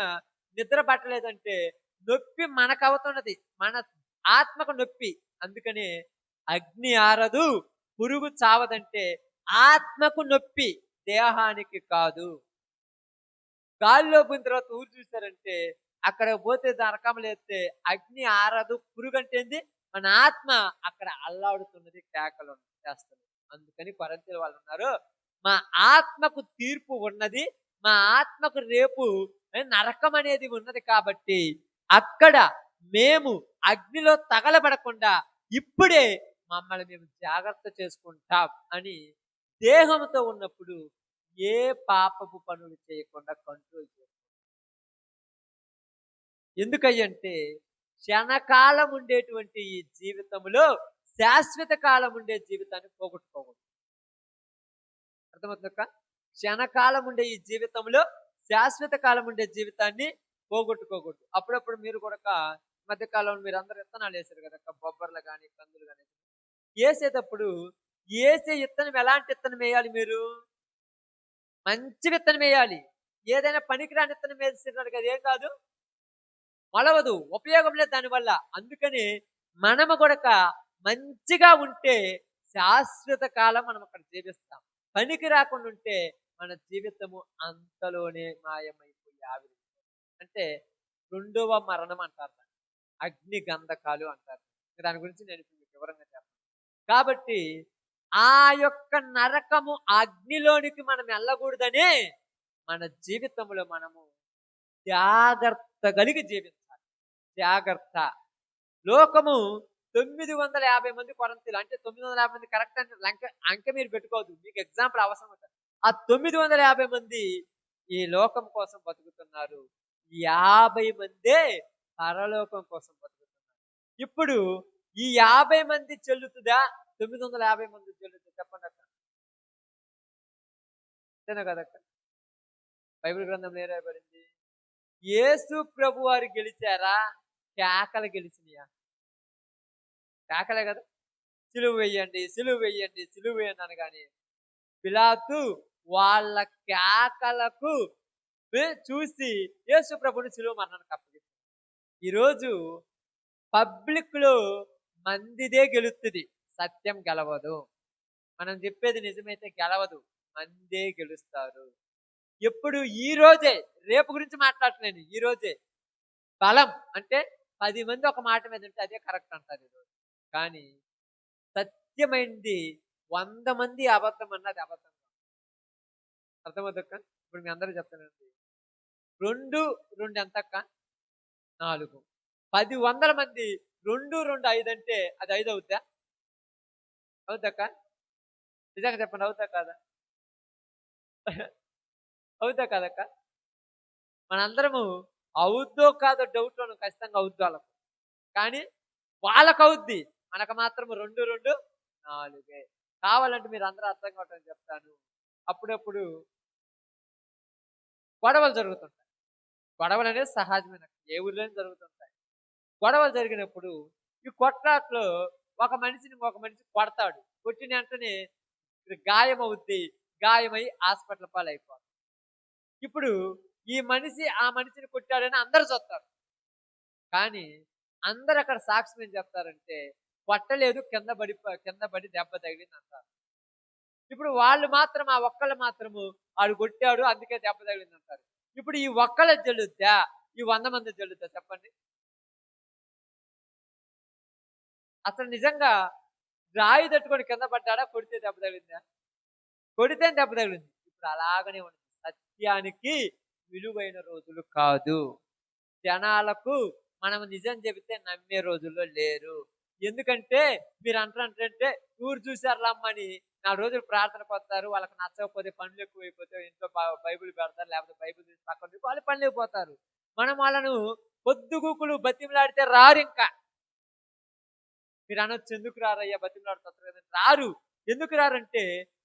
నిద్ర పట్టలేదంటే నొప్పి మనకు అవుతున్నది. మన ఆత్మకు నొప్పి. అందుకనే అగ్ని ఆరదు, పురుగు చావదంటే ఆత్మకు నొప్పి, దేహానికి కాదు. గాలిలో పోయిన తర్వాత ఊరు చూశారంటే అక్కడ పోతే నరకములేస్తే అగ్ని ఆరదు, పురుగు అంటే ఏంది? మన ఆత్మ అక్కడ అల్లాడుతున్నది, కేకలు చేస్తుంది. అందుకని కొరింథీయుల వాళ్ళు ఉన్నారు, మా ఆత్మకు తీర్పు ఉన్నది, మా ఆత్మకు రేపు నరకం అనేది ఉన్నది కాబట్టి అక్కడ మేము అగ్నిలో తగలబడకుండా ఇప్పుడే మమ్మల్ని మేము జాగ్రత్త చేసుకుంటాం అని దేహంతో ఉన్నప్పుడు ఏ పాపపు పనులు చేయకుండా కంట్రోల్ చేస్తాం. ఎందుకయ్యంటే క్షణకాలం ఉండేటువంటి ఈ జీవితంలో శాశ్వత కాలం ఉండే జీవితాన్ని పోగొట్టుకోకూడదు. అర్థమవుతుందక్క? క్షణకాలం ఉండే ఈ జీవితంలో శాశ్వత కాలం ఉండే జీవితాన్ని పోగొట్టుకోకూడదు. అప్పుడప్పుడు మీరు కూడా మధ్యకాలంలో మీరు అందరూ విత్తనాలు వేసారు కదక్క, బొబ్బర్లు కానీ కందులు కానీ. వేసేటప్పుడు వేసే విత్తనం ఎలాంటి విత్తనం వేయాలి? మీరు మంచి విత్తనం వేయాలి. ఏదైనా పనికిరాని విత్తనం వేసినాడు కదా, ఏం కాదు, మొలవదు, ఉపయోగం లేదు దానివల్ల. అందుకని మనము కూడా మంచిగా ఉంటే శాశ్వత కాలం మనం అక్కడ జీవిస్తాం. పనికి రాకుండా ఉంటే మన జీవితము అంతలోనే మాయమైపోయి ఆవిరి. అంటే రెండవ మరణం అంటారు, అగ్ని గంధకాలు అంటారు. దాని గురించి నేను ఇప్పుడు మీకు వివరంగా చెప్పాను. కాబట్టి ఆ యొక్క నరకము అగ్నిలోనికి మనం వెళ్ళకూడదనే మన జీవితంలో మనము జాగ్రత్త కలిగి జీవించాలి. జాగ్రత్త. లోకము 950 మంది కొరంతీయులు, అంటే 950 మంది కరెక్ట్ అంటే అంకె మీరు పెట్టుకోవద్దు, మీకు ఎగ్జాంపుల్ అవసరం ఉంటుంది. ఆ 950 మంది ఈ లోకం కోసం బతుకుతున్నారు, 50 మందే పరలోకం కోసం బతుకుతున్నారు. ఇప్పుడు ఈ 50 మంది చెల్లుతుందా, 950 మంది చెల్లుతుందా? చెప్పండి అక్క. అంతేనా కదక్క? బైబిల్ గ్రంథంలో ఏం రాయబడింది? యేసు ప్రభు వారు గెలిచారా, కేకలు గెలిచినాయా? కేకలే కదా. సిలువ వెయ్యండి, సిలువ వెయ్యండి, సిలువ వేయండి అనగానే పిలాతు వాళ్ళ కేకలకు చూసి యేసు ప్రభుని సిలువ మరణానికి అప్పగించారు. ఈరోజు పబ్లిక్ లో మందిదే గెలుస్తుంది, సత్యం గెలవదు. మనం చెప్పేది నిజమైతే గెలవదు, మందే గెలుస్తారు. ఎప్పుడు? ఈ రోజే. రేపు గురించి మాట్లాడట్లేను, ఈ రోజే. బలం అంటే 10 మంది ఒక మాట మీద ఉంటే అదే కరెక్ట్ అంటారు ఈరోజు. కానీ సత్యమైంది 100 మంది అబద్ధం అన్నది అబద్ధం. అర్థమవుతక్క? ఇప్పుడు మీ అందరూ చెప్తానండి, 2 2 ఎంతక్క? 4. 10 100 మంది 2 2 5 అంటే అది 5 అవుద్దా? అవుద్దక్క? నిజంగా చెప్పండి, అవుతా కాదా? అవుతా కాదక్క? మనందరము అవుద్దో కాదో డౌట్‌లో ఉన్నాం. ఖచ్చితంగా అవుద్ది వాళ్ళకు. కానీ వాళ్ళకవుద్ది. మనకు మాత్రం 2, 2 4 కావాలంటే మీరందరూ అర్థం కావటానికి చెప్తాను. అప్పుడప్పుడు గొడవలు జరుగుతుంటాయి. గొడవలనేవి సహజమైన ఏ ఊర్లోనే జరుగుతుంటాయి. గొడవలు జరిగినప్పుడు ఈ కొట్లాటలో ఒక మనిషిని ఒక మనిషి కొడతాడు. కొట్టిన వెంటనే గాయమవుద్ది. గాయమై హాస్పిటల్ పాలైపోతాడు. ఇప్పుడు ఈ మనిషి ఆ మనిషిని కొట్టాడని అందరూ చూస్తారు. కానీ అందరూ అక్కడ సాక్ష్యం ఏం చెప్తారంటే, కొట్టలేదు, కింద పడి దెబ్బ తగిలిందంటారు. ఇప్పుడు వాళ్ళు మాత్రం ఆ ఒక్కళ్ళు మాత్రము ఆడు కొట్టాడు అందుకే దెబ్బ తగిలిందంటారు. ఇప్పుడు ఈ ఒక్కళ్ళది జల్లుద్దా? ఈ 100 మందిది జల్లుద్దా చెప్పండి? అసలు నిజంగా రాయి తట్టుకొని కింద పడ్డాడా? కొడితే దెబ్బ తగిలిందా? కొడితేనే దెబ్బ తగిలింది. ఇప్పుడు అలాగనే ఉంది. సత్యానికి విలువైన రోజులు కాదు. జనాలకు మనం నిజం చెబితే నమ్మే రోజుల్లో లేరు. ఎందుకంటే మీరంటారంటే ఊరు చూసారులమ్మని 4 రోజులు ప్రార్థనకొస్తారు. వాళ్ళకి నచ్చకపోతే పనులు ఎక్కువైపోతే ఇంట్లో బైబిల్ పెడతారు. లేకపోతే బైబిల్ తీసి పక్కన పెట్టి వాళ్ళు పనులకు పోతారు. మనం వాళ్ళను పొద్దుగూకులు బతిమిలాడితే రారింక. మీరనొచ్చు ఎందుకు రారయ్యా బతిమిలాడుతారు కదండి. రారు. ఎందుకు రారంటే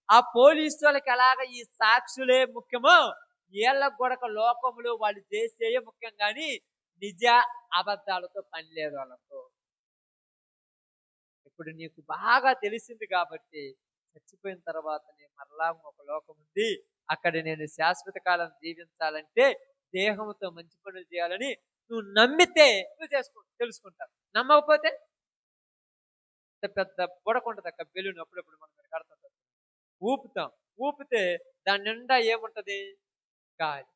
ఆ పోలీసోళ్ళకి ఎలాగ ఈ సాక్షులే ముఖ్యమో ఈళ్ళకి గూడా లోకములో వాళ్ళు చేసేయే ముఖ్యం గాని నిజ అబద్ధాలతో పని లేదు వాళ్ళకు. ఇప్పుడు నీకు బాగా తెలిసింది కాబట్టి చచ్చిపోయిన తర్వాతనే మరలా ఒక లోకం ఉంది. అక్కడ నేను శాశ్వత కాలం జీవించాలంటే దేహంతో మంచి పనులు చేయాలని నువ్వు నమ్మితే నువ్వు తెలుసుకుంటావు. నమ్మకపోతే పెద్ద బుడకుంటదక్క బెలూన్ అప్పుడప్పుడు మనం ఇక్కడ కడతాం. ఊపుతాం. ఊపితే దాని నిండా ఏముంటది? గాలి.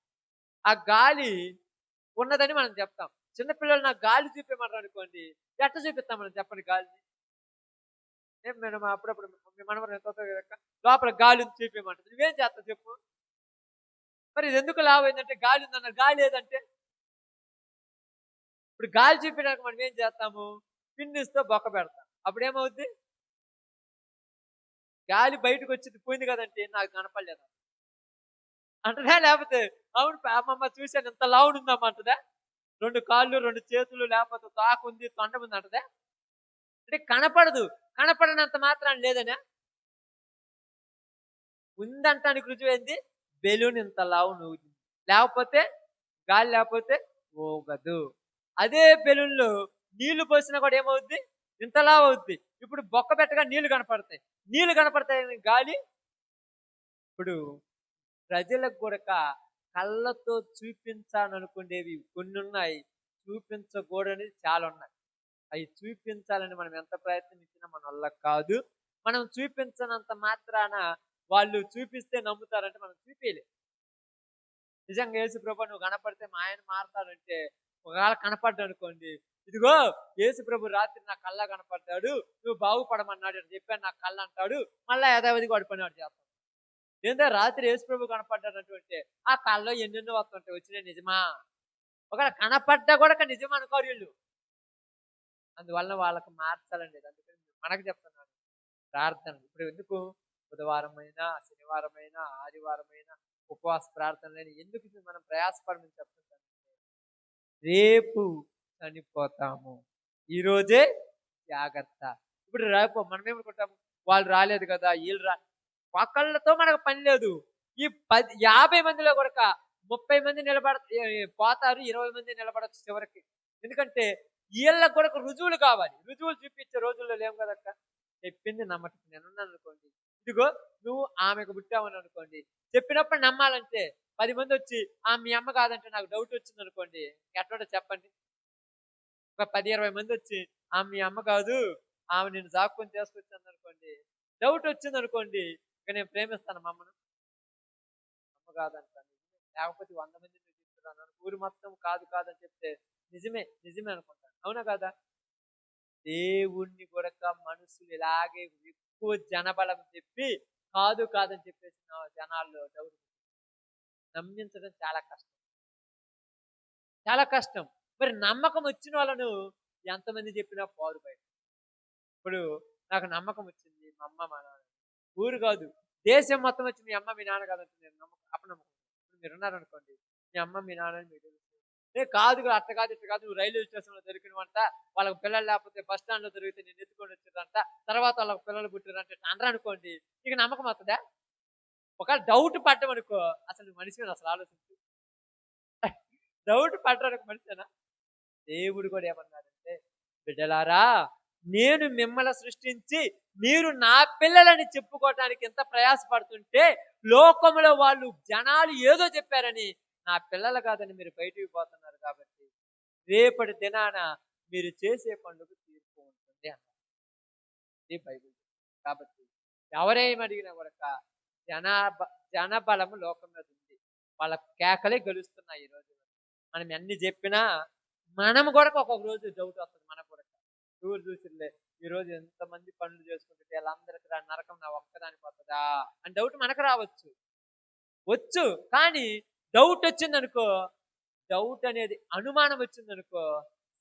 ఆ గాలి ఉన్నదని మనం చెప్తాం. చిన్న పిల్లలు నాకు గాలి చూపియమన్నారు అనుకోండి. ఎట్ట చూపిస్తాం మనం చెప్పండి గాలిని? మనం అప్పుడప్పుడు మీ మనవడు ఎంత అవుతాడు కదక్క, లోపల గాలి ఉంది చూపియమంటది. నువ్వేం చేస్తావు చెప్పు? మరి ఇది ఎందుకు లావైందంటే గాలి ఉందన్నారు. గాలి ఏదంటే? ఇప్పుడు గాలి చూపియడానికి మనం ఏం చేస్తాము? పిన్నిస్తో బొక్క పెడతాం. అప్పుడేమవుద్ది? గాలి బయటకొచ్చింది పోయింది కదంటే నాకు కనపడలేదు అంటదా? లేకపోతే అవును అమ్మమ్మ చూశాను ఇంత లావునుందమ్మ అంటదా? 2 కాళ్ళు, 2 చేతులు లేకపోతే తోకుంది, తొండం ఉంది అంటదా? అంటే కనపడదు. కనపడనంత మాత్రాన లేదనా? ఉందంటానికి రుజువేంది? బెలూన్ ఇంత లావున ఊగింది. లేకపోతే గాలి లేకపోతే ఊగదు. అదే బెలూన్‌లో నీళ్లు పోసినా కూడా ఏమవుద్ది? ఇంత లావు అవుద్ది. ఇప్పుడు బొక్క పెట్టగా నీళ్లు కనపడతాయి. నీళ్లు కనపడతాయని గాలి ఇప్పుడు ప్రజలకు గూడక కళ్ళతో చూపించాలనుకునేవి కొన్నున్నాయి. చూపించకూడనివి చాలున్నాయి. అయి చూపించాలని మనం ఎంత ప్రయత్నించినా మన వల్ల కాదు. మనం చూపించనంత మాత్రాన వాళ్ళు చూపిస్తే నమ్ముతారంటే మనం చూపియలేం. నిజంగా యేసు ప్రభు నువ్వు కనపడితే మా ఆయన మారతాడంటే ఒకవేళ కనపడ్డాడనుకోండి, ఇదిగో యేసు ప్రభు రాత్రి నా కల్లా కనపడ్డాడు. నువ్వు బాగుపడమన్నాడు అని చెప్పాను నా కళ్ళ అంటాడు. మళ్ళా యథావిధిగా వాడి పని వాడు చేస్తాడు. ఏందో రాత్రి యేసు ప్రభు కనపడ్డాడంటే ఆ కల్లో ఎన్నెన్నో వస్తుంటాయి. వచ్చినాయి నిజమా? ఒకవేళ కనపడ్డా కూడా నిజం అనుకోరు వీళ్ళు. అందువలన వాళ్ళకి మార్చాలండి. అందుకని మనకు చెప్తున్నాను ప్రార్థన. ఇప్పుడు ఎందుకు బుధవారమైనా, శనివారమైనా, ఆదివారమైనా ఉపవాస ప్రార్థనలని ఎందుకు ఇది మనం ప్రయాసపడమని చెప్తుంటాను. రేపు చనిపోతాము. ఈరోజే జాగ్రత్త. ఇప్పుడు రేపు మనమేమనుకుంటాము, వాళ్ళు రాలేదు కదా! ఈళ్ళు ఒకళ్ళతో మనకు పని లేదు. ఈ 50 మందిలో గనక 30 మంది పోతారు. 20 మంది నిలబడొచ్చు చివరికి. ఎందుకంటే ఈళ్ళకి కూడా రుజువులు కావాలి. రుజువులు చూపించే రోజుల్లో లేము కదక్క. చెప్పింది నమ్మటం. నేనున్నాననుకోండి. ఇదిగో నువ్వు ఆమెకు పుట్టావని అనుకోండి. చెప్పినప్పుడు నమ్మాలంటే 10 మందొచ్చి మీ అమ్మ కాదంటే నాకు డౌట్ వచ్చిందనుకోండి. ఎట్లుంటది చెప్పండి? ఒక 10, 20 మందొచ్చి మీ అమ్మ కాదు. ఆమె నిన్ను దాక్కొని చేసుకొచ్చిందనుకోండి. డౌట్ వచ్చిందనుకోండి. ఇక నేను ప్రేమిస్తాను మా అమ్మను. అమ్మ కాదంటాను. లేకపోతే 100 మందిని చెప్తున్నాను. ఊరు మొత్తం కాదు కాదని చెప్తే నిజమే, నిజమే అనుకుంటాను. అవునా కాదా? దేవుణ్ణి గూడక మనుషులు ఇలాగే ఎక్కువ జనబలం చెప్పి కాదు కాదని చెప్పేసి జనాల్లో డౌట్ నమ్మించడం చాలా కష్టం. చాలా కష్టం. మరి నమ్మకం వచ్చిన వాళ్ళను ఎంతమంది చెప్పినా పోరు బయట. ఇప్పుడు నాకు నమ్మకం వచ్చింది మా అమ్మ, మా నాన్న. ఊరు కాదు, దేశం మొత్తం వచ్చి మీ అమ్మ మీ నాన్న కాదంటే నేను అపనమ్మకం. ఇప్పుడు మీరు ఉన్నారనుకోండి, మీ అమ్మ మీ నాన్న అని మీకు తెలుసు. కాదు అట్ట కాదు ఇట్ట కాదు, నువ్వు రైల్వే స్టేషన్లో దొరికినవంట, వాళ్ళకి పిల్లలు లేకపోతే బస్ స్టాండ్లో దొరికితే నేను ఎత్తుకొని వచ్చారంట, తర్వాత వాళ్ళకి పిల్లలు పుట్టారంటే అనరు అనుకోండి, ఇక నమ్మకం వస్తుందా? ఒకవేళ డౌట్ పడ్డం అనుకో, అసలు నువ్వు మనిషిని అసలు ఆలోచించు. డౌట్ పడ్డానికి మనిషేనా? దేవుడు కూడా ఏమన్నాడంటే, బిడ్డలారా, నేను మిమ్మల్ని సృష్టించి మీరు నా పిల్లలని చెప్పుకోవటానికి ఎంత ప్రయాసపడుతుంటే, లోకంలో వాళ్ళు జనాలు ఏదో చెప్పారని నా పిల్లలు కాదని మీరు బయటికి పోతున్నారు. కాబట్టి రేపటి దినాన మీరు చేసే పండుగ తీర్పు ఉంటుంది అన్నారు. ఇది బైబిల్. కాబట్టి ఎవరేమడిగినా కూడా జనబలము లోకం మీద ఉంది. వాళ్ళ కేకలే గెలుస్తున్నాయి ఈ రోజు. మనం ఎన్ని చెప్పినా మనం కూడా ఒక్కొక్క రోజు డౌట్ వస్తుంది మనకు కూడా. ఎవరు చూసిర్లే ఈరోజు ఎంతమంది పనులు చేసుకుంటుంటే వీళ్ళందరికీ నరకం నా ఒక్కదానికి వస్తుందా అని డౌట్ మనకు రావచ్చు. కానీ డౌట్ వచ్చిందనుకో, డౌట్ అనేది అనుమానం వచ్చిందనుకో,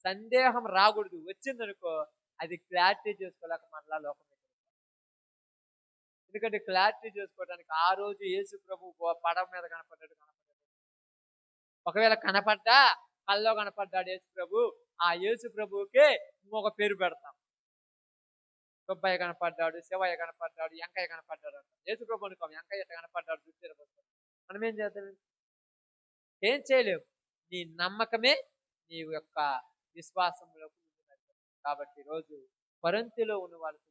సందేహం రాకూడదు. వచ్చిందనుకో అది క్లారిటీ చేసుకోలేక మళ్ళా లోకం. ఎందుకంటే క్లారిటీ చేసుకోవడానికి ఆ రోజు యేసు ప్రభు పడవ మీద కనపడ్డాడు. ఒకవేళ కనపడ్డా, కల్లో కనపడ్డాడు యేసు ప్రభు, ఆ యేసు ప్రభువుకే ఇంకొక పేరు పెడతాం. సుబ్బయ్య కనపడ్డాడు, శివయ్య కనపడ్డాడు, వెంకయ్య కనపడ్డాడు అంట. యేసు ప్రభు అనుకోం, వెంకయ్య కనపడ్డాడు చూసి మనం ఏం చేద్దాం? ఏం చేయలేవు. నీ నమ్మకమే నీ యొక్క విశ్వాసంలోకి కాబట్టి రోజు కొరింథీలో ఉన్న వాళ్ళకి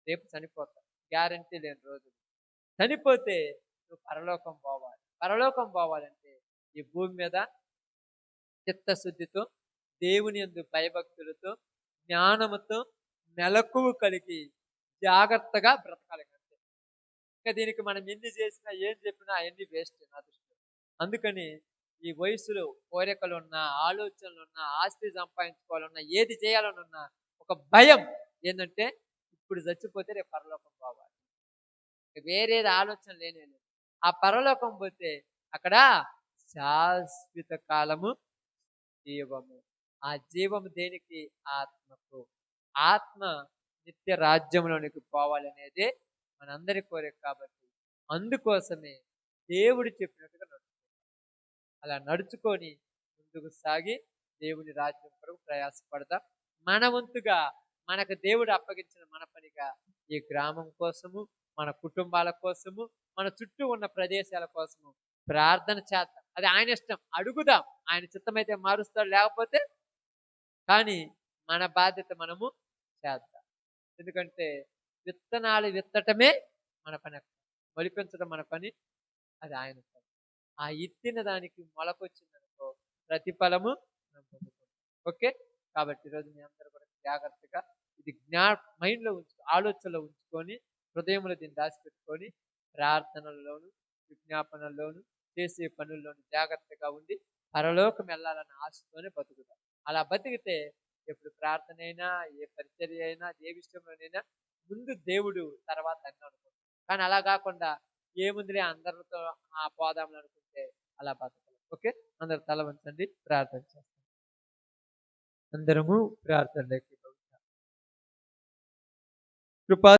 రేపు చనిపోతావు, గ్యారంటీ లేని రోజు. చనిపోతే నువ్వు పరలోకం పోవాలి. పరలోకం పోవాలంటే ఈ భూమి మీద చిత్తశుద్ధితో, దేవుని యందు భయభక్తులతో, జ్ఞానముతో మెలకువ కలిగి జాగ్రత్తగా బ్రతకాలి. అంతే. ఇంకా దీనికి మనం ఎన్ని చేసినా ఏం చెప్పినా అవన్నీ వేస్ట్ నా దృష్టిలో. అందుకని ఈ వయసులో కోరికలు ఉన్నా, ఆలోచనలు ఉన్నా, ఆస్తి సంపాదించుకోవాలన్నా, ఏది చేయాలనున్నా ఒక భయం ఏంటంటే ఇప్పుడు చచ్చిపోతే రేపు పరలోకం పోవాలి. వేరేది ఆలోచన లేనే లేదు. ఆ పరలోకం పోతే అక్కడ శాశ్వత కాలము జీవము. ఆ జీవము దేనికి? ఆత్మకు. ఆత్మ నిత్య రాజ్యంలోనికి పోవాలనేదే మనందరి కోరిక. కాబట్టి అందుకోసమే దేవుడు చెప్పినట్టుగా నడుచుకోవాలి. అలా నడుచుకొని ముందుకు సాగి దేవుని రాజ్యం కొరకు ప్రయాసపడదాం. మన వంతుగా మనకు దేవుడు అప్పగించిన మన పనిగా ఈ గ్రామం కోసము, మన కుటుంబాల కోసము, మన చుట్టూ ఉన్న ప్రదేశాల కోసము ప్రార్థన చేద్దాం. అది ఆయన ఇష్టం, అడుగుదాం. ఆయన చిత్తమైతే మారుస్తాడు, లేకపోతే కానీ మన బాధ్యత మనము చేద్దాం. ఎందుకంటే విత్తనాలు విత్తటమే మన పని, మొలిపించడం మన పని, అది ఆయన పని. ఆ ఇత్తిన దానికి మొలకొచ్చిందనుకో ప్రతిఫలము మనం పొందుకుంటాం. ఓకే. కాబట్టి ఈరోజు మీ అందరూ కూడా జాగ్రత్తగా ఇది మైండ్లో ఆలోచనలో ఉంచుకొని, హృదయంలో దీన్ని దాచిపెట్టుకొని, ప్రార్థనల్లోను విజ్ఞాపనల్లోను చేసే పనుల్లోనూ జాగ్రత్తగా ఉండి పరలోకం వెళ్ళాలన్న ఆశతోనే బతుకుతాం. అలా బతికితే ఎప్పుడు ప్రార్థన అయినా, ఏ పరిచర్య అయినా, ఏ విషయంలోనైనా ముందు దేవుడు, తర్వాత అన్నీ అనుకుంటాం. కానీ అలా కాకుండా ఏముందిలే అందరితో ఆ పోదాంలు అనుకుంటే అలా బతకాలి. ఓకే. అందరు తల వంచండి, ప్రార్థన చేస్తాం. అందరము ప్రార్థనలోకి కృపా